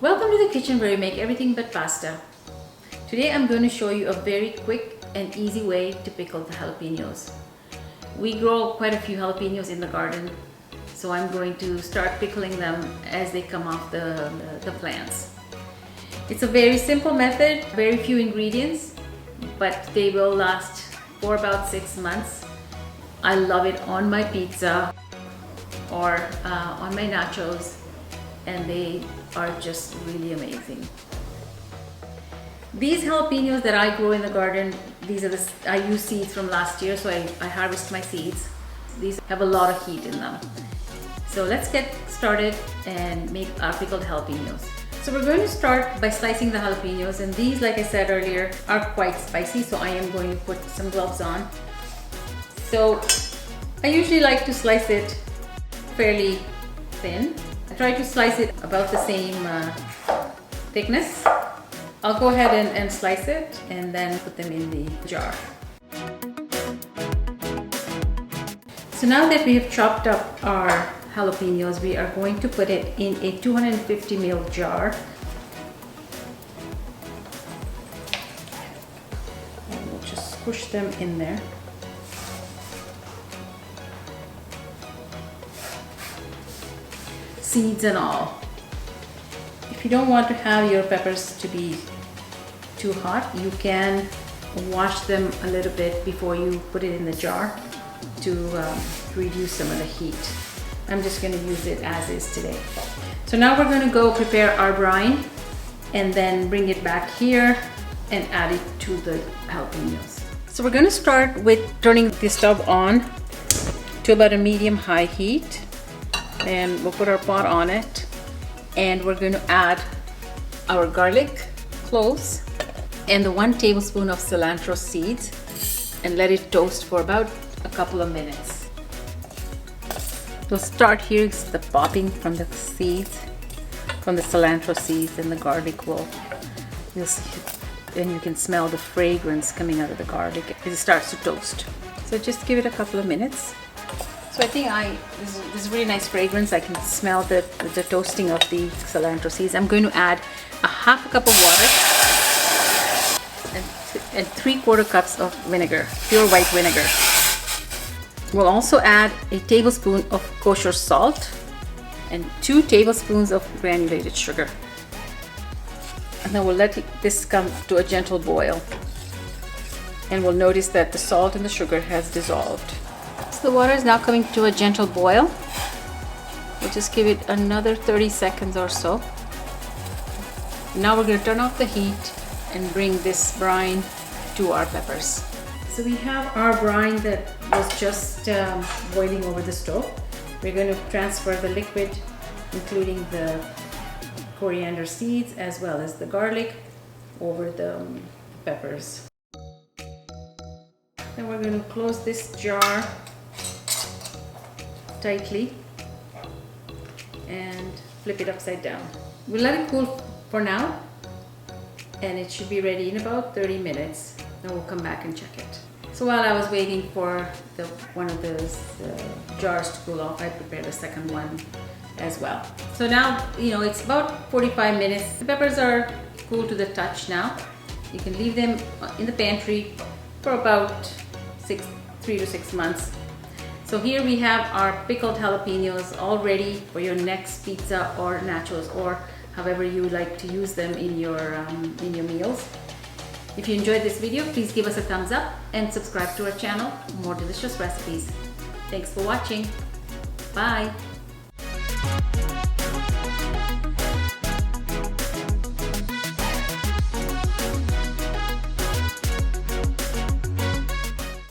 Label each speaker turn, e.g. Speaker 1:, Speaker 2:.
Speaker 1: Welcome to the kitchen where we make everything but pasta. Today I'm going to show you a very quick and easy way to pickle the jalapenos. We grow quite a few jalapenos in the garden, so I'm going to start pickling them as they come off the plants. It's a very simple method, very few ingredients, but they will last for about 6 months. I love it on my pizza or on my nachos, and they are just really amazing. These jalapenos that I grow in the garden, I use seeds from last year, so I harvest my seeds. These have a lot of heat in them. So let's get started and make our pickled jalapenos. So we're going to start by slicing the jalapenos, and these, like I said earlier, are quite spicy, so I am going to put some gloves on. So I usually like to slice it fairly thin. I try to slice it about the same thickness. I'll go ahead and slice it and then put them in the jar. So now that we have chopped up our jalapenos, we are going to put it in a 250 ml jar. And we'll just squish them in there. Seeds and all. If you don't want to have your peppers to be too hot, you can wash them a little bit before you put it in the jar to reduce some of the heat. I'm just going to use it as is today. So now we're going to go prepare our brine and then bring it back here and add it to the jalapenos. So we're going to start with turning the stove on to about a medium-high heat. And we'll put our pot on it, and we're going to add our garlic cloves and the 1 tablespoon of cilantro seeds and let it toast for about a couple of minutes. You'll start hearing the popping from the seeds, from the cilantro seeds, and the garlic you'll see, and you can smell the fragrance coming out of the garlic as it starts to toast. So just give it a couple of minutes. So I think this is really nice fragrance. I can smell the toasting of the cilantro seeds. I'm going to add a half a cup of water and 3/4 cups of vinegar, pure white vinegar. We'll also add a tablespoon of kosher salt and 2 tablespoons of granulated sugar. And then we'll let this come to a gentle boil. And we'll notice that the salt and the sugar has dissolved. So the water is now coming to a gentle boil. We'll just give it another 30 seconds or so. Now we're going to turn off the heat and bring this brine to our peppers. So we have our brine that was just boiling over the stove. We're going to transfer the liquid, including the coriander seeds as well as the garlic, over the peppers. Then we're going to close this jar tightly and flip it upside down. We'll let it cool for now, and it should be ready in about 30 minutes. Then we'll come back and check it. So while I was waiting for one of those jars to cool off, I prepared the second one as well. So now, it's about 45 minutes. The peppers are cool to the touch now. You can leave them in the pantry for about 3 to 6 months. So here we have our pickled jalapenos all ready for your next pizza or nachos, or however you would like to use them in your meals. If you enjoyed this video, please give us a thumbs up and subscribe to our channel for more delicious recipes. Thanks for watching. Bye.